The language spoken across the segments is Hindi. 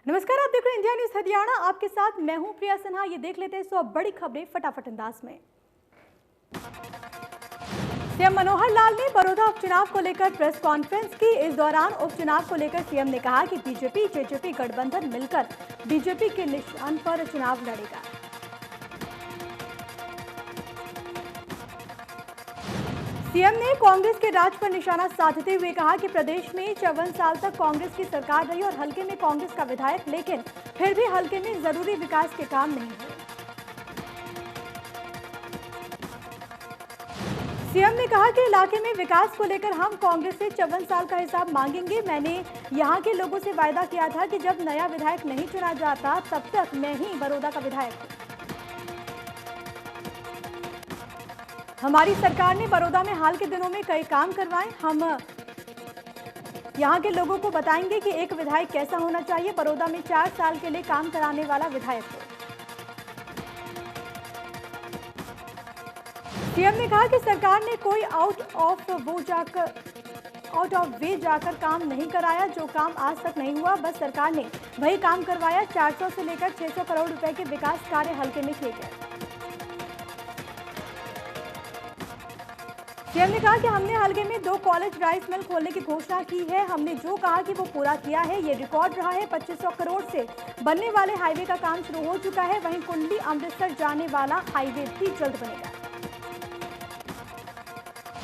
नमस्कार, आप देख रहे हैं इंडिया न्यूज हरियाणा। आपके साथ मैं हूं प्रिया सिन्हा। ये देख लेते हैं 100 बड़ी खबरें फटाफट अंदाज में। सीएम मनोहर लाल ने बड़ौदा उपचुनाव को लेकर प्रेस कॉन्फ्रेंस की। इस दौरान उपचुनाव को लेकर सीएम ने कहा कि बीजेपी जेजेपी गठबंधन मिलकर बीजेपी के निशान पर चुनाव लड़ेगा। सीएम ने कांग्रेस के राज पर निशाना साधते हुए कहा कि प्रदेश में 54 साल तक कांग्रेस की सरकार रही और हल्के में कांग्रेस का विधायक, लेकिन फिर भी हल्के में जरूरी विकास के काम नहीं हुए। सीएम ने कहा कि इलाके में विकास को लेकर हम कांग्रेस से 54 साल का हिसाब मांगेंगे। मैंने यहां के लोगों से वायदा किया था कि जब नया विधायक नहीं चुना जाता तब तक मैं ही बड़ौदा का विधायक हूं। हमारी सरकार ने बड़ौदा में हाल के दिनों में कई काम करवाए। हम यहां के लोगों को बताएंगे कि एक विधायक कैसा होना चाहिए। बड़ौदा में 4 साल के लिए काम कराने वाला विधायक हो। सीएम ने कहा कि सरकार ने कोई आउट ऑफ वे जाकर काम नहीं कराया। जो काम आज तक नहीं हुआ, बस सरकार ने वही काम करवाया। 400 से लेकर 600 करोड़ रुपए के विकास कार्य हल्के में किए गए। सीएम ने कहा कि हमने हल्के में 2 कॉलेज राइस मिल खोलने की घोषणा की है। हमने जो कहा कि वो पूरा किया है। ये रिकॉर्ड रहा है। 2500 करोड़ से बनने वाले हाईवे का काम शुरू हो चुका है। वहीं कुंडली अमृतसर जाने वाला हाईवे भी जल्द बनेगा।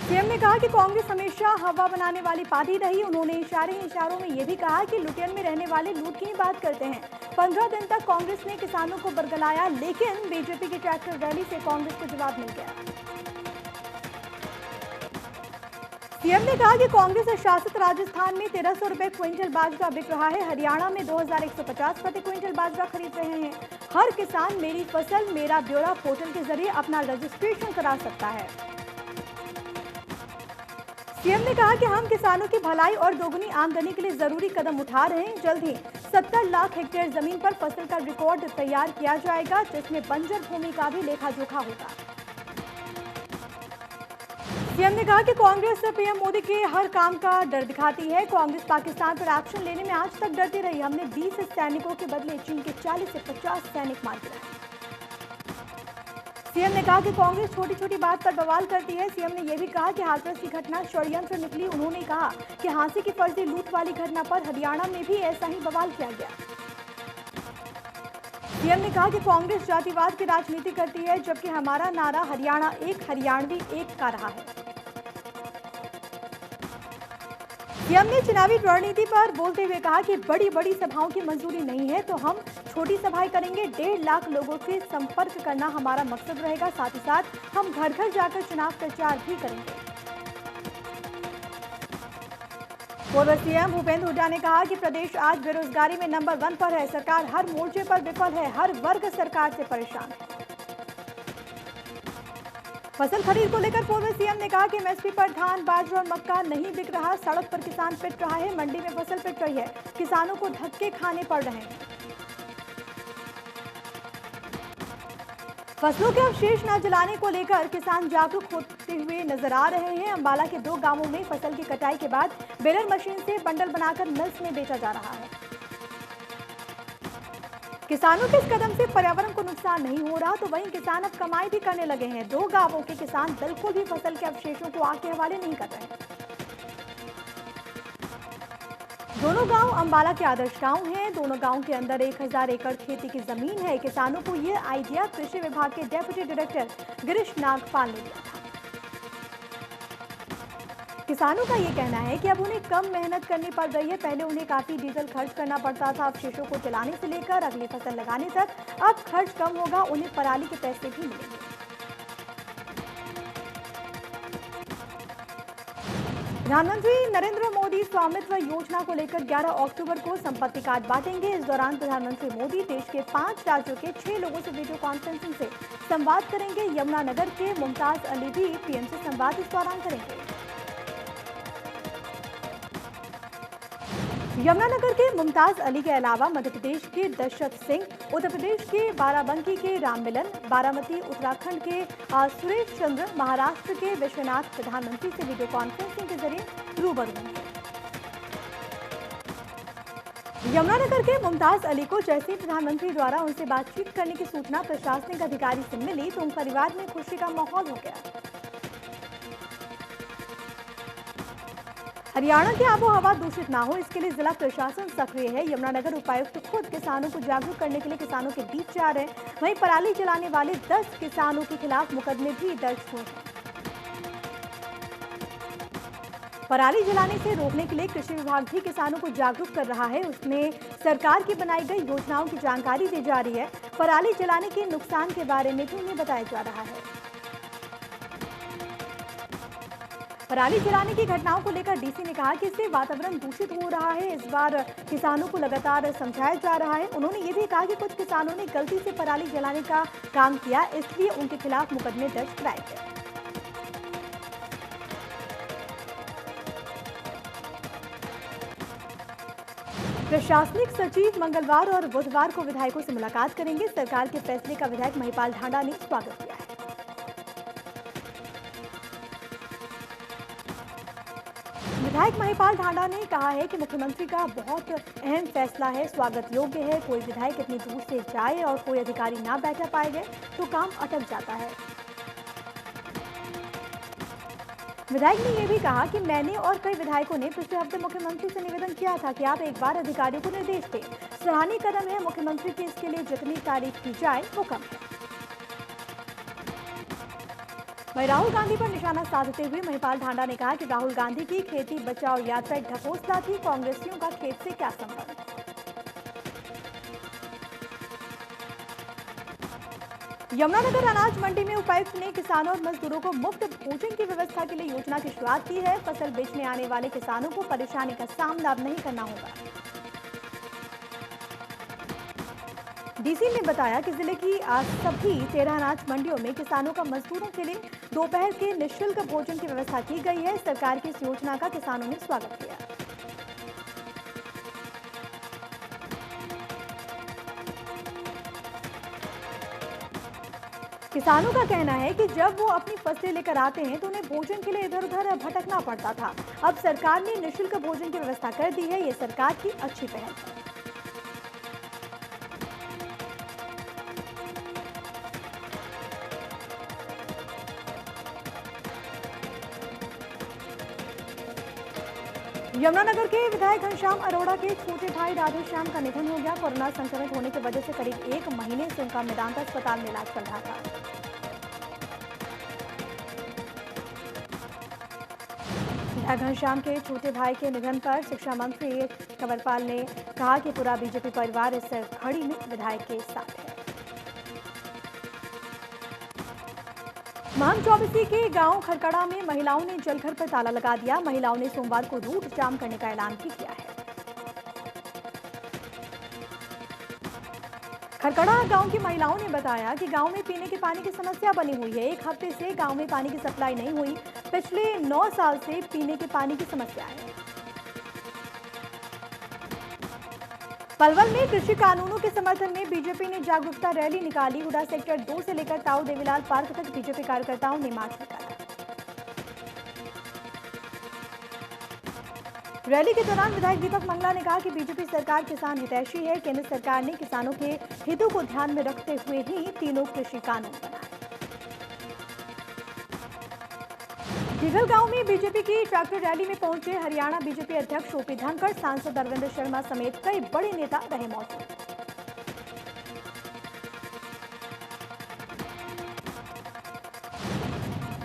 सीएम ने कहा कि कांग्रेस हमेशा हवा बनाने वाली पार्टी रही। उन्होंने इशारों में ये भी कहा कि लुटियन में रहने वाले लूट की ही बात करते हैं। 15 दिन तक कांग्रेस ने किसानों को बरगलाया, लेकिन बीजेपी की ट्रैक्टर रैली से कांग्रेस को जवाब मिल गया। सीएम ने कहा कि कांग्रेस शासित राजस्थान में 1300 रुपए क्विंटल बाजरा बिक रहा है। हरियाणा में 2150 प्रति क्विंटल बाजरा खरीद रहे हैं। हर किसान मेरी फसल मेरा ब्यौरा पोर्टल के जरिए अपना रजिस्ट्रेशन करा सकता है। सीएम ने कहा कि हम किसानों की भलाई और दोगुनी आमदनी के लिए जरूरी कदम उठा रहे हैं। जल्द ही 70 लाख हेक्टेयर जमीन पर फसल का रिकॉर्ड तैयार किया जाएगा, जिसमें बंजर भूमि का भी लेखा जोखा होगा। सीएम ने कहा कि कांग्रेस पीएम मोदी के हर काम का डर दिखाती है। कांग्रेस पाकिस्तान पर एक्शन लेने में आज तक डरती रही। हमने 20 सैनिकों के बदले चीन के 40 से 50 सैनिक मार गिराए। सीएम ने कहा कि कांग्रेस छोटी छोटी बात पर बवाल करती है। सीएम ने यह भी कहा कि हाथरस की घटना षड्यंत्र निकली। उन्होंने कहा कि हांसी की फर्जी लूट वाली घटना पर हरियाणा में भी ऐसा ही बवाल किया गया। सीएम ने कहा कि कांग्रेस जातिवाद की राजनीति करती है, जबकि हमारा नारा हरियाणा एक हरियाणवी एक का रहा है। सीएम ने चुनावी रणनीति पर बोलते हुए कहा कि बड़ी बड़ी सभाओं की मंजूरी नहीं है, तो हम छोटी सभाएं करेंगे। 1.5 लाख लोगों से संपर्क करना हमारा मकसद रहेगा। साथ ही साथ हम घर घर जाकर चुनाव प्रचार भी करेंगे। पूर्व सीएम भूपेंद्र हुड्डा ने कहा कि प्रदेश आज बेरोजगारी में नंबर 1 पर है। सरकार हर मोर्चे पर विफल है। हर वर्ग सरकार से परेशान है। फसल खरीद को लेकर पूर्व सीएम ने कहा कि एमएसपी पर धान, बाजरा और मक्का नहीं बिक रहा। सड़क पर किसान पिट रहा है। मंडी में फसल पिट रही है। किसानों को धक्के खाने पड़ रहे हैं। फसलों के अवशेष न जलाने को लेकर किसान जागरूक होते हुए नजर आ रहे हैं। अंबाला के 2 गांवों में फसल की कटाई के बाद बेलर मशीन से बंडल बनाकर मिल्स में बेचा जा रहा है। किसानों के इस कदम से पर्यावरण को नुकसान नहीं हो रहा, तो वहीं किसान अब कमाई भी करने लगे हैं। 2 गांवों के किसान बिल्कुल भी फसल के अवशेषों को आग के हवाले नहीं कर रहे। दोनों गांव अंबाला के आदर्श गांव हैं। दोनों गांव के अंदर 1000 एकड़ खेती की जमीन है। किसानों को यह आइडिया कृषि विभाग के डेप्यूटी डायरेक्टर गिरीश नागपाल ने दिया था। किसानों का ये कहना है कि अब उन्हें कम मेहनत करनी पड़ रही है। पहले उन्हें काफी डीजल खर्च करना पड़ता था। अवशेषों को जलाने से लेकर अगली फसल लगाने तक अब खर्च कम होगा। उन्हें पराली के पैसे भी मिलेंगे। प्रधानमंत्री नरेंद्र मोदी स्वामित्व योजना को लेकर 11 अक्टूबर को संपत्ति कार्ड बांटेंगे। इस दौरान प्रधानमंत्री मोदी देश के 5 राज्यों के 6 लोगों से वीडियो कॉन्फ्रेंसिंग से संवाद करेंगे। यमुनानगर के मुमताज अली भी पीएम से संवाद इस दौरान करेंगे। यमुनानगर के मुमताज अली के अलावा मध्य प्रदेश के दशरथ सिंह, उत्तर प्रदेश के बाराबंकी के राममिलन, बारामती उत्तराखंड के सुरेश चंद्र, महाराष्ट्र के विश्वनाथ प्रधानमंत्री से वीडियो कॉन्फ्रेंसिंग के जरिए रूबरू होंगे। यमुनानगर के मुमताज अली को जैसे ही प्रधानमंत्री द्वारा उनसे बातचीत करने की सूचना प्रशासनिक अधिकारी से मिली तो उन परिवार में खुशी का माहौल हो गया। हरियाणा की आबोहवा दूषित ना हो, इसके लिए जिला प्रशासन सक्रिय है। यमुनानगर उपायुक्त खुद किसानों को जागरूक करने के लिए किसानों के बीच जा रहे हैं। वहीं पराली जलाने वाले 10 किसानों के खिलाफ मुकदमे भी दर्ज हुए हैं। पराली जलाने से रोकने के लिए कृषि विभाग भी किसानों को जागरूक कर रहा है। उसमें सरकार की बनाई गई योजनाओं की जानकारी दी जा रही है। पराली जलाने के नुकसान के बारे में भी उन्हें बताया जा रहा है। पराली जलाने की घटनाओं को लेकर डीसी ने कहा कि इससे वातावरण दूषित हो रहा है। इस बार किसानों को लगातार समझाया जा रहा है। उन्होंने ये भी कहा कि कुछ किसानों ने गलती से पराली जलाने का काम किया, इसलिए उनके खिलाफ मुकदमे दर्ज कराए गए। प्रशासनिक सचिव मंगलवार और बुधवार को विधायकों से मुलाकात करेंगे। सरकार के फैसले का विधायक महिपाल ढांडा ने स्वागत किया है। विधायक महिपाल ढांडा ने कहा है कि मुख्यमंत्री का बहुत अहम फैसला है, स्वागत योग्य है। कोई विधायक इतनी दूर से जाए और कोई अधिकारी ना बैठा पाएंगे तो काम अटक जाता है। विधायक ने यह भी कहा कि मैंने और कई विधायकों ने पिछले हफ्ते मुख्यमंत्री से निवेदन किया था कि आप एक बार अधिकारियों को निर्देश दें। सराहनीय कदम है मुख्यमंत्री की, इसके लिए जितनी तारीफ की जाए वो कम है। वहीं राहुल गांधी पर निशाना साधते हुए महिपाल ढांडा ने कहा कि राहुल गांधी की खेती बचाओ यात्रा एक ढकोसला थी, कांग्रेसियों का खेत से क्या संबंध। यमुनानगर अनाज मंडी में उपायुक्त ने किसानों और मजदूरों को मुफ्त भोजन की व्यवस्था के लिए योजना की शुरुआत की है। फसल बेचने आने वाले किसानों को परेशानी का सामना अब नहीं करना होगा। डीसी ने बताया कि जिले की सभी 13 अनाज मंडियों में किसानों का मजदूरों के लिए दोपहर के निःशुल्क भोजन की व्यवस्था की गई है। सरकार की इस योजना का किसानों ने स्वागत किया। किसानों का कहना है कि जब वो अपनी फसलें लेकर आते हैं तो उन्हें भोजन के लिए इधर उधर भटकना पड़ता था। अब सरकार ने निःशुल्क भोजन की व्यवस्था कर दी है। ये सरकार की अच्छी पहल है। यमुनानगर के विधायक घनश्याम अरोड़ा के छोटे भाई राधेश्याम का निधन हो गया। कोरोना संक्रमित होने की वजह से करीब 1 महीने से उनका मेदांता अस्पताल में इलाज चल रहा था। विधायक घनश्याम के छोटे भाई के निधन पर शिक्षा मंत्री कंवरपाल ने कहा कि पूरा बीजेपी परिवार इस घड़ी में विधायक के साथ है। महम चौबीसी के गांव खरकड़ा में महिलाओं ने जलघर पर ताला लगा दिया। महिलाओं ने सोमवार को रूट जाम करने का ऐलान भी किया है। खरकड़ा गांव की महिलाओं ने बताया कि गांव में पीने के पानी की समस्या बनी हुई है। 1 हफ्ते से गांव में पानी की सप्लाई नहीं हुई। पिछले 9 साल से पीने के पानी की समस्या है। पलवल में कृषि कानूनों के समर्थन में बीजेपी ने जागरूकता रैली निकाली। हुडा सेक्टर 2 से लेकर ताऊ देवीलाल पार्क तक बीजेपी कार्यकर्ताओं ने मार्च निकाला। रैली के दौरान विधायक दीपक मंगला ने कहा कि बीजेपी सरकार किसान हितैषी है। केंद्र सरकार ने किसानों के हितों को ध्यान में रखते हुए ही तीनों कृषि कानून बनाए। दिघल गांव में बीजेपी की ट्रैक्टर रैली में पहुंचे हरियाणा बीजेपी अध्यक्ष ओपी धनखड़, सांसद अरविंद शर्मा समेत कई बड़े नेता रहे मौजूद।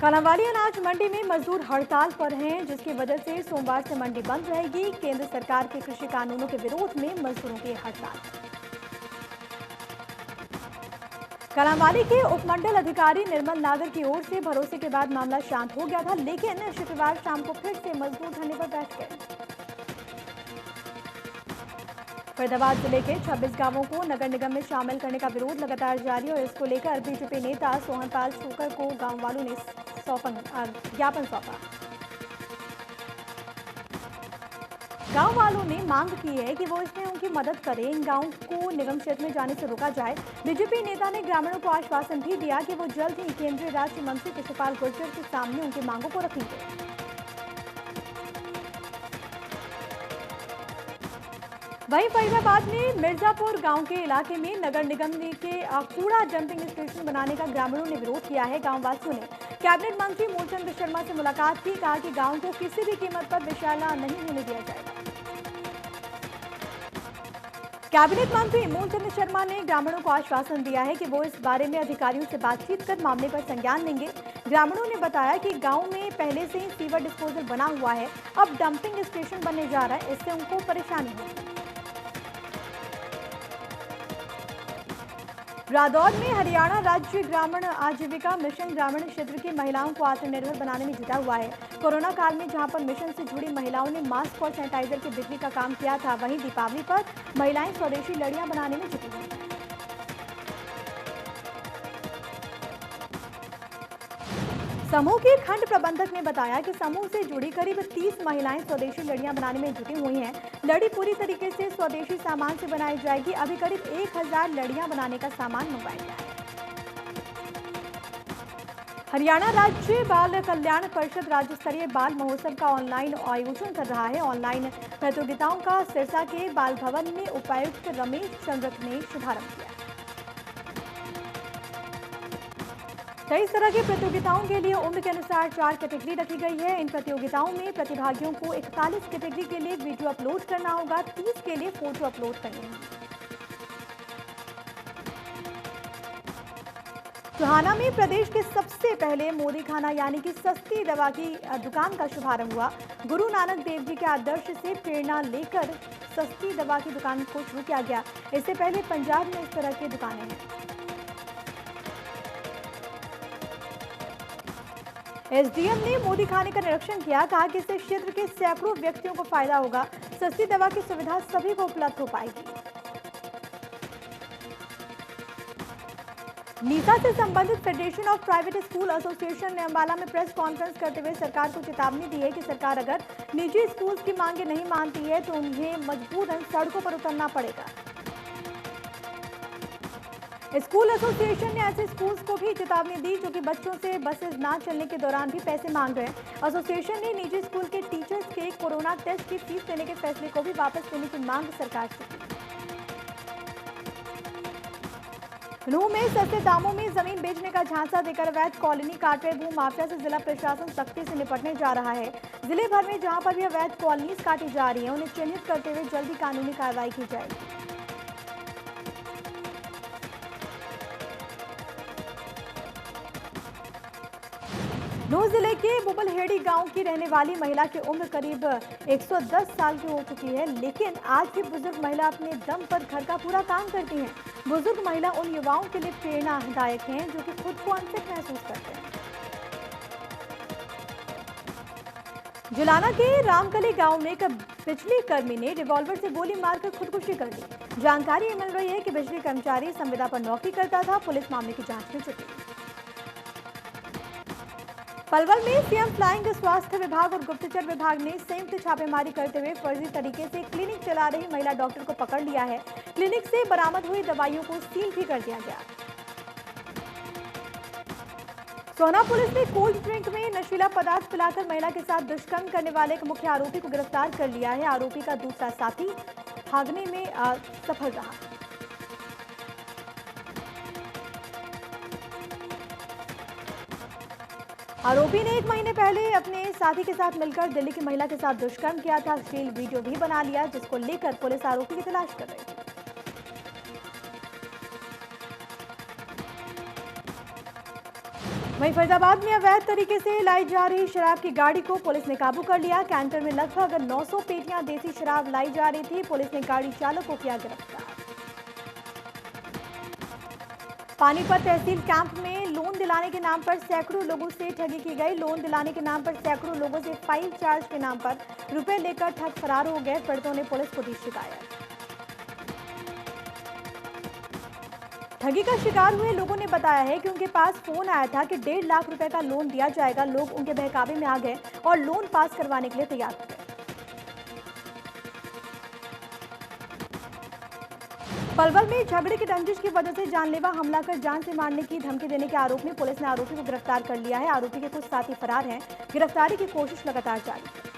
कालांवाली अनाज मंडी में मजदूर हड़ताल पर हैं, जिसकी वजह से सोमवार से मंडी बंद रहेगी। केंद्र सरकार के कृषि कानूनों के विरोध में मजदूरों की हड़ताल। कालांवाली के उपमंडल अधिकारी निर्मल नागर की ओर से भरोसे के बाद मामला शांत हो गया था, लेकिन शुक्रवार शाम को फिर से मजदूर धरने पर बैठ गए। फरीदाबाद जिले के 26 गांवों को नगर निगम में शामिल करने का विरोध लगातार जारी है और इसको लेकर बीजेपी नेता सोहनपाल शोकर को गांव वालों ने ज्ञापन सौंपा। गांव वालों ने मांग की है कि वो इसमें उनकी मदद करें, इन गांवों को निगम क्षेत्र में जाने से रोका जाए। बीजेपी नेता ने ग्रामीणों को आश्वासन भी दिया कि वो जल्द ही केंद्रीय राज्य मंत्री कृष्णपाल गुर्जर के सामने उनकी मांगों को रखेंगे। वहीं फरीदाबाद में मिर्जापुर गांव के इलाके में नगर निगम के कूड़ा डंपिंग स्टेशन बनाने का ग्रामीणों ने विरोध किया है। गांव वासियों ने कैबिनेट मंत्री मूलचंद शर्मा से मुलाकात की, कहा कि गांव को किसी भी कीमत पर विषैला नहीं होने दिया जाएगा। कैबिनेट मंत्री मूलचंद शर्मा ने ग्रामीणों को आश्वासन दिया है कि वो इस बारे में अधिकारियों से बातचीत कर मामले पर संज्ञान लेंगे। ग्रामीणों ने बताया कि गांव में पहले से ही सीवर डिस्पोजल बना हुआ है, अब डंपिंग स्टेशन बनने जा रहा है, इससे उनको परेशानी होगी। रादौर में हरियाणा राज्य ग्रामीण आजीविका मिशन ग्रामीण क्षेत्र की महिलाओं को आत्मनिर्भर बनाने में जुटा हुआ है। कोरोना काल में जहां पर मिशन से जुड़ी महिलाओं ने मास्क और सैनिटाइजर की बिक्री का काम किया था, वहीं दीपावली पर महिलाएं स्वदेशी लड़ियां बनाने में जुटी हुई हैं। समूह के खंड प्रबंधक ने बताया कि समूह से जुड़ी करीब 30 महिलाएं स्वदेशी लड़ियां बनाने में जुटी हुई हैं। लड़ी पूरी तरीके से स्वदेशी सामान से बनाई जाएगी। अभी करीब 1000 लड़ियां बनाने का सामान मंगवाया गया है। हरियाणा राज्य बाल कल्याण परिषद राज्य स्तरीय बाल महोत्सव का ऑनलाइन आयोजन कर रहा है। ऑनलाइन प्रतियोगिताओं का सिरसा के बाल भवन में उपायुक्त रमेश चंद्र ने शुभारंभ किया। 23 तरह की प्रतियोगिताओं के लिए उम्र के अनुसार 4 कैटेगरी रखी गई है। इन प्रतियोगिताओं में प्रतिभागियों को 41 कैटेगरी के लिए वीडियो अपलोड करना होगा, 30 के लिए फोटो अपलोड करनी होगी। टोहाना में प्रदेश के सबसे पहले मोदी खाना यानी कि सस्ती दवा की दुकान का शुभारंभ हुआ। गुरु नानक देव जी के आदर्श से प्रेरणा लेकर सस्ती दवा की दुकान को शुरू किया गया। इससे पहले पंजाब में इस तरह की दुकानें हैं। एसडीएम ने मोदी खाने का निरीक्षण किया, कहा कि इससे क्षेत्र के सैकड़ों व्यक्तियों को फायदा होगा। सस्ती दवा की सुविधा सभी को उपलब्ध हो पाएगी। नीसा से संबंधित federation of private school association ने अंबाला में प्रेस कॉन्फ्रेंस करते हुए सरकार को चेतावनी दी है कि सरकार अगर निजी स्कूल की मांगे नहीं मानती है तो उन्हें मजबूरन सड़कों पर उतरना पड़ेगा। स्कूल एसोसिएशन ने ऐसे स्कूल्स को भी चेतावनी दी जो कि बच्चों से बसेस ना चलने के दौरान भी पैसे मांग रहे हैं। एसोसिएशन ने निजी स्कूल के टीचर्स के कोरोना टेस्ट की फीस देने के फैसले को भी वापस लेने की मांग सरकार से की। नूंह में सस्ते दामों में जमीन बेचने का झांसा देकर अवैध कॉलोनी काट रहे भू माफिया से जिला प्रशासन सख्ती से निपटने जा रहा है। जिले भर में जहां पर भी अवैध कॉलोनीज काटी जा रही है, उन्हें चिन्हित करते हुए जल्दी कानूनी कार्रवाई की जाएगी। नूंह जिले के बुबलहेड़ी गांव की रहने वाली महिला की उम्र करीब 110 साल की हो चुकी है, लेकिन आज भी बुजुर्ग महिला अपने दम पर घर का पूरा काम करती हैं। बुजुर्ग महिला उन युवाओं के लिए प्रेरणादायक हैं जो कि खुद को अनफिट महसूस करते हैं। जुलाना के रामकली गांव में एक बिजली कर्मी ने रिवॉल्वर से गोली मारकर खुदकुशी कर ली। जानकारी मिल रही है कि बिजली कर्मचारी संविदा पर नौकरी करता था। पुलिस मामले की जांच में जुटी। पलवल में सीएम फ्लाइंग स्वास्थ्य विभाग और गुप्तचर विभाग ने संयुक्त छापेमारी करते हुए फर्जी तरीके से क्लिनिक चला रही महिला डॉक्टर को पकड़ लिया है। क्लिनिक से बरामद हुई दवाइयों को सील भी कर दिया गया। सोहना पुलिस ने कोल्ड ड्रिंक में नशीला पदार्थ पिलाकर महिला के साथ दुष्कर्म करने वाले एक मुख्य आरोपी को गिरफ्तार कर लिया है। आरोपी का दूसरा साथी भागने में सफल रहा। आरोपी ने 1 महीने पहले अपने साथी के साथ मिलकर दिल्ली की महिला के साथ दुष्कर्म किया था। अश्लील वीडियो भी बना लिया, जिसको लेकर पुलिस आरोपी की तलाश कर रही है। वहीं फरीदाबाद में अवैध तरीके से लाई जा रही शराब की गाड़ी को पुलिस ने काबू कर लिया। कैंटर में लगभग 900 पेटियां देसी शराब लाई जा रही थी। पुलिस ने गाड़ी चालक को किया गिरफ्तार। पानीपत तहसील कैंप में लोन दिलाने के नाम पर सैकड़ों लोगों से ठगी की गई। लोन दिलाने के नाम पर सैकड़ों लोगों से फाइल चार्ज के नाम पर रुपए लेकर ठग फरार हो गए। पीड़ितों ने पुलिस को दी शिकायत। ठगी का शिकार हुए लोगों ने बताया है कि उनके पास फोन आया था कि 1.5 लाख रुपए का लोन दिया जाएगा। लोग उनके बहकावे में आ गए और लोन पास करवाने के लिए तैयार हो गए। पलवल में झगड़े की रंजिश की वजह से जानलेवा हमला कर जान से मारने की धमकी देने के आरोप में पुलिस ने आरोपी को गिरफ्तार कर लिया है। आरोपी के कुछ साथी फरार हैं। गिरफ्तारी की कोशिश लगातार जारी है।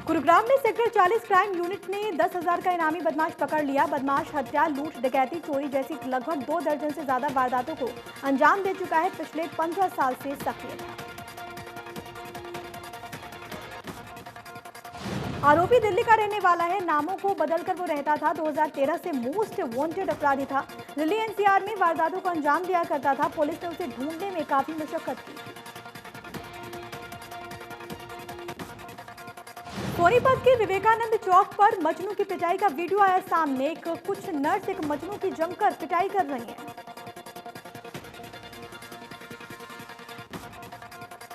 गुरुग्राम में सेक्टर 40 क्राइम यूनिट ने 10,000 का इनामी बदमाश पकड़ लिया। बदमाश हत्या, लूट, डकैती, चोरी जैसी लगभग 2 दर्जन से ज्यादा वारदातों को अंजाम दे चुका है। पिछले 15 साल से सक्रिय था। आरोपी दिल्ली का रहने वाला है। नामों को बदलकर वो रहता था। 2013 से मोस्ट वांटेड अपराधी था। दिल्ली एनसीआर में वारदातों को अंजाम दिया करता था। पुलिस ने उसे ढूंढने में काफी मशक्कत की। सोनीपत के विवेकानंद चौक पर मजनू की पिटाई का वीडियो आया सामने। कुछ नर्स एक मजनू की जमकर पिटाई कर रही हैं।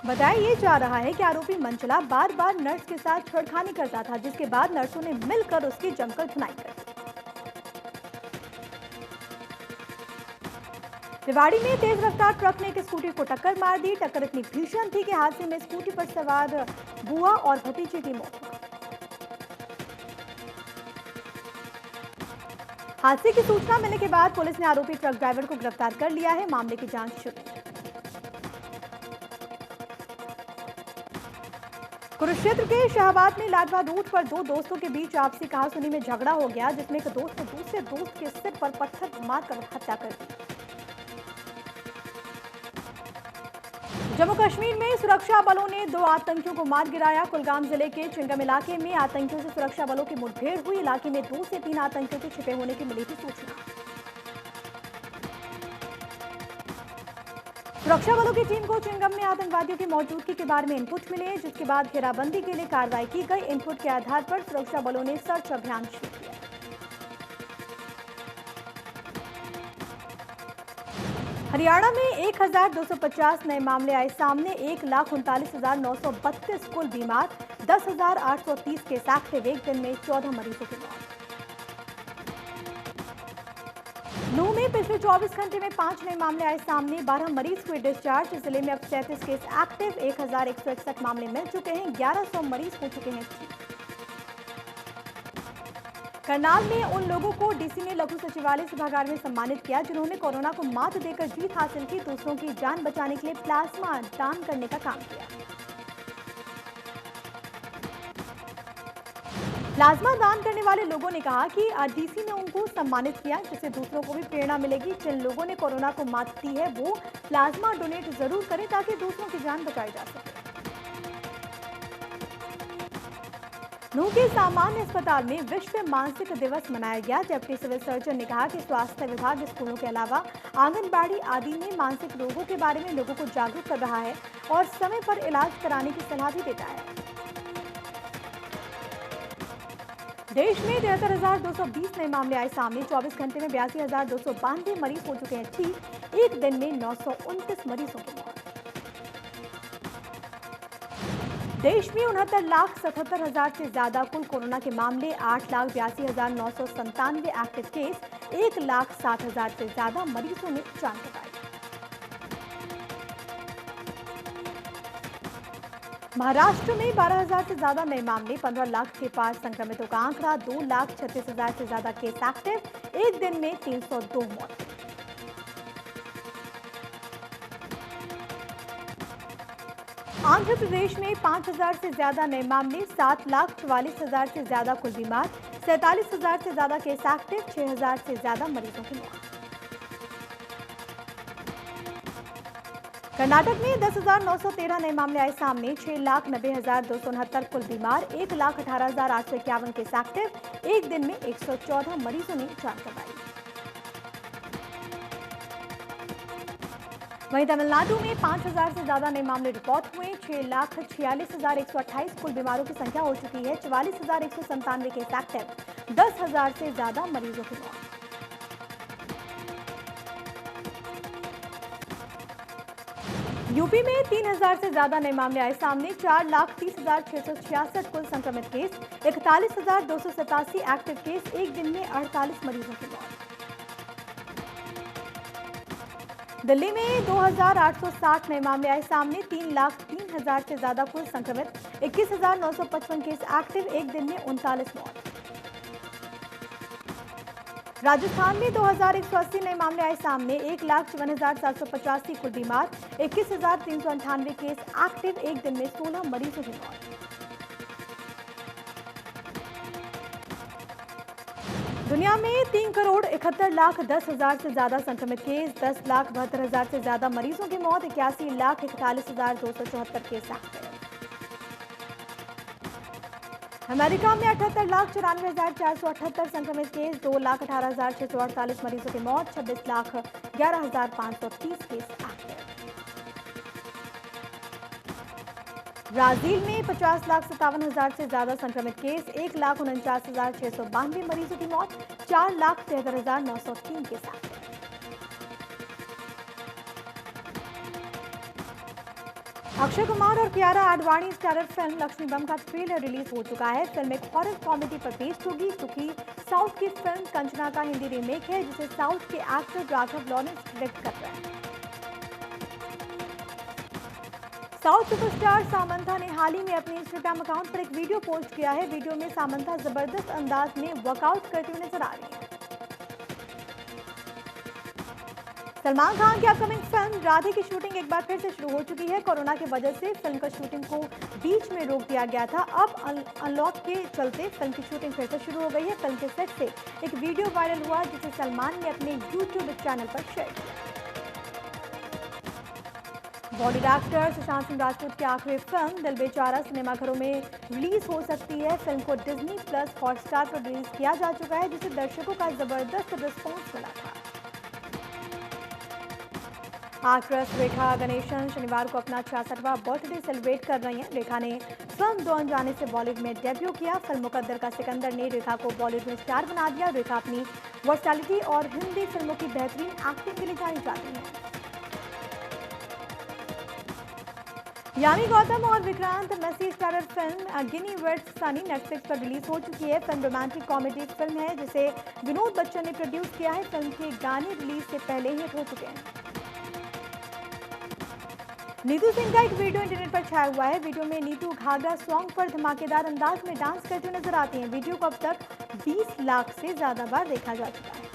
बताया ये जा रहा है कि आरोपी मंचला बार बार नर्स के साथ छेड़खानी करता था, जिसके बाद नर्सों ने मिलकर उसकी जमकर धुनाई कर दी। रेवाड़ी में तेज रफ्तार ट्रक ने एक स्कूटी को टक्कर मार दी। टक्कर इतनी भीषण थी कि हादसे में स्कूटी पर सवार बुआ और भतीजे की मौत हो गई। हादसे की सूचना मिलने के बाद पुलिस ने आरोपी ट्रक ड्राइवर को गिरफ्तार कर लिया है। मामले की जांच शुरू। कुरुक्षेत्र के शाहबाद में लाडवा रूट पर 2 दोस्तों के बीच आपसी कहासुनी में झगड़ा हो गया, जिसमें एक दोस्त ने दूसरे दोस्त के सिर पर पत्थर मारकर हत्या कर दी। जम्मू कश्मीर में सुरक्षा बलों ने 2 आतंकियों को मार गिराया। कुलगाम जिले के चिंगम इलाके में आतंकियों से सुरक्षा बलों की मुठभेड़ हुई। इलाके में 2 से 3 आतंकियों के छिपे होने की मिली थी सूचना। सुरक्षा बलों की टीम को चिंगम में आतंकवादियों की मौजूदगी के बारे में इनपुट मिले, जिसके बाद घेराबंदी के लिए कार्रवाई की गई। इनपुट के आधार पर सुरक्षा बलों ने सर्च अभियान शुरू किया। हरियाणा में 1,250 नए मामले आए सामने। 1,39,932 कुल बीमार। 10,830 केस एक्टिव। एक दिन में 14 मरीजों की मौत। नूह में पिछले 24 घंटे में 5 नए मामले आए सामने। 12 मरीज हुए डिस्चार्ज। जिले में अब 37 केस एक्टिव। 1,161 मामले मिल चुके हैं। 1100 मरीज हो चुके हैं ठीक। करनाल में उन लोगों को डीसी ने लघु सचिवालय सभागार में सम्मानित किया जिन्होंने कोरोना को मात देकर जीत हासिल की। दूसरों की जान बचाने के लिए प्लाज्मा दान करने का काम किया। प्लाज्मा दान करने वाले लोगों ने कहा कि डीसी ने उनको सम्मानित किया, जिससे दूसरों को भी प्रेरणा मिलेगी। जिन लोगों ने कोरोना को मात दी है वो प्लाज्मा डोनेट जरूर करें ताकि दूसरों की जान बचाई जा सके। नूह के सामान्य अस्पताल में विश्व मानसिक दिवस मनाया गया, जबकि सिविल सर्जन ने कहा कि स्वास्थ्य विभाग स्कूलों के अलावा आंगनबाड़ी आदि में मानसिक रोगों के बारे में लोगों को जागरूक कर रहा है और समय पर इलाज कराने की सलाह भी देता है। देश में 73,220 नए मामले आए सामने। 24 घंटे में 82,292 मरीज हो चुके हैं ठीक। एक दिन में 929 मरीजों की मौत। देश में 69,77,000 से ज्यादा कुल कोरोना के मामले। 8,82,997 एक्टिव केस। 1,07,000 से ज्यादा मरीजों ने जान गंवाई। महाराष्ट्र में 12,000 से ज्यादा नए मामले। 15 लाख के पार संक्रमितों का आंकड़ा। 2,36,000 से ज्यादा केस एक्टिव। एक दिन में 302 मौत। आंध्र प्रदेश में 5,000 से ज्यादा नए मामले। 7,44,000 से ज्यादा कुल बीमार। 47,000 से ज्यादा केस एक्टिव। 6,000 से ज्यादा मरीजों की मौत। कर्नाटक में 10,913 नए मामले आए सामने। 6,90,269 कुल बीमार। 1,18,851 केस एक्टिव। एक दिन में 114 मरीजों ने जान गंवाई। वहीं तमिलनाडु में 5,000 से ज्यादा नए मामले रिपोर्ट हुए। 6,46,128 कुल बीमारों की संख्या हो चुकी है। 44,197 केस एक्टिव। 10,000 से ज्यादा मरीजों की मौत। यूपी में 3,000 से ज्यादा नए मामले आए सामने। 4,30,666 कुल संक्रमित केस। 41,287 active case. एक दिन में 48 मरीजों की मौत। दिल्ली में 2,860 नए मामले आए सामने। 3,03,000 से ज्यादा कुल संक्रमित। 21,955 केस एक्टिव। एक दिन में 39 मौत। राजस्थान में 2,180 नए मामले आए सामने। 1,54,785 कुल बीमार। 21,398 केस एक्टिव। एक दिन में 16 मरीजों की मौत। दुनिया में 3,71,10,000 से ज्यादा संक्रमित केस, 10,72,000 से ज्यादा मरीजों की मौत, 81,41,274 केस एक्टिव। अमेरिका में 78,94,478 संक्रमित केस, 2,18,648 मरीजों की मौत, 26,11,530 केस एक्टिव। ब्राजील में 50,57,000 से ज्यादा संक्रमित केस, 1,49,692 मरीजों की मौत, 4,73,903 केस एक्टिव। अक्षय कुमार और कियारा आडवाणी स्टारर फिल्म लक्ष्मी बम का ट्रेलर रिलीज हो चुका है। फिल्म एक हॉरर कॉमेडी पर बेस्ड होगी, क्योंकि साउथ की फिल्म कंचना का हिंदी रीमेक है, जिसे साउथ के एक्टर राघव लॉरेंस डायरेक्ट कर रहे हैं। साउथ सुपरस्टार सामंथा ने हाल ही में अपने इंस्टाग्राम अकाउंट पर एक वीडियो पोस्ट किया है। वीडियो में सामंथा जबरदस्त अंदाज में वर्कआउट करती हुई नजर आ रही है। सलमान खान की अपकमिंग फिल्म राधे की शूटिंग एक बार फिर से शुरू हो चुकी है। कोरोना की वजह से फिल्म का शूटिंग को बीच में रोक दिया गया था। अब अनलॉक के चलते फिल्म की शूटिंग फिर से शुरू हो गई है। फिल्म के सेट से एक वीडियो वायरल हुआ, जिसे सलमान ने अपने यूट्यूब चैनल पर शेयर किया। बॉलीवुड एक्टर सुशांत सिंह राजपूत की आखिरी फिल्म दिल बेचारा सिनेमाघरों में रिलीज हो सकती है। फिल्म को डिज्नी प्लस हॉटस्टार पर रिलीज किया जा चुका है, जिसे दर्शकों का जबरदस्त रिस्पॉन्स मिला था। एक्ट्रेस रेखा गणेशन शनिवार को अपना 66वां बर्थडे सेलिब्रेट कर रही हैं। रेखा ने फिल्म दो अनजाने से बॉलीवुड में डेब्यू किया। फिल्म मुकद्दर का सिकंदर ने रेखा को बॉलीवुड में स्टार बना दिया। रेखा अपनी वर्सैलिटी और हिंदी फिल्मों की बेहतरीन एक्टिंग के लिए जानी जाती हैं। यामी गौतम और Vikrant Massey starrer film Ginny weds Sunny Netflix पर रिलीज हो चुकी है। फिल्म रोमांटिक कॉमेडी फिल्म है, जिसे विनोद बच्चन ने प्रोड्यूस किया है। फिल्म के गाने रिलीज से पहले हिट हो चुके हैं। नीतू सिंह का एक वीडियो इंटरनेट पर छाया हुआ है। वीडियो में नीतू घाघरा सॉन्ग पर धमाकेदार अंदाज में डांस करते हुए नजर आती हैं। वीडियो को अब तक 20 लाख से ज्यादा बार देखा जा चुका है।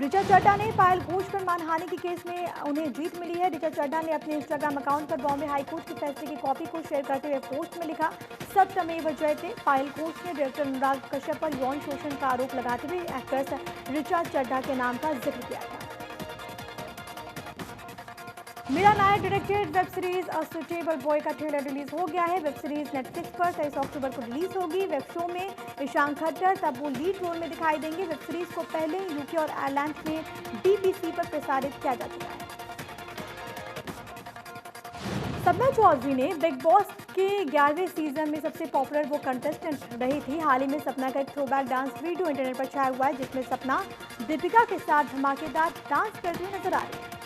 ऋचा चड्ढा ने पायल घोष पर मानहानि के केस में उन्हें जीत मिली है। ऋचा चड्ढा ने अपने इंस्टाग्राम अकाउंट पर बॉम्बे हाईकोर्ट के फैसले की कॉपी को शेयर करते हुए पोस्ट में लिखा, सत्यमेव जयते। पायल घोष ने डायरेक्टर अनुराग कश्यप पर यौन शोषण का आरोप लगाते हुए एक्ट्रेस ऋचा चड्ढा के नाम का जिक्र किया था। Meera Nair directed web series a suitable boy का ट्रेलर रिलीज हो गया है। वेब सीरीज नेटफ्लिक्स पर 23 अक्टूबर को रिलीज होगी। वेब शो में ईशान खट्टर तब्बू लीड रोल में दिखाई देंगे। वेब सीरीज को पहले यूके और आयरलैंड में BBC पर प्रसारित किया जा चुका है। सपना चौधरी ने बिग बॉस के 11वें सीजन में सबसे पॉपुलर वो कंटेस्टेंट रही थी। हाल ही में सपना का एक थ्रोबैक डांस वीडियो इंटरनेट पर छाया हुआ है, जिसमें सपना दीपिका के साथ धमाकेदार डांस करती हुई नजर आ रही है।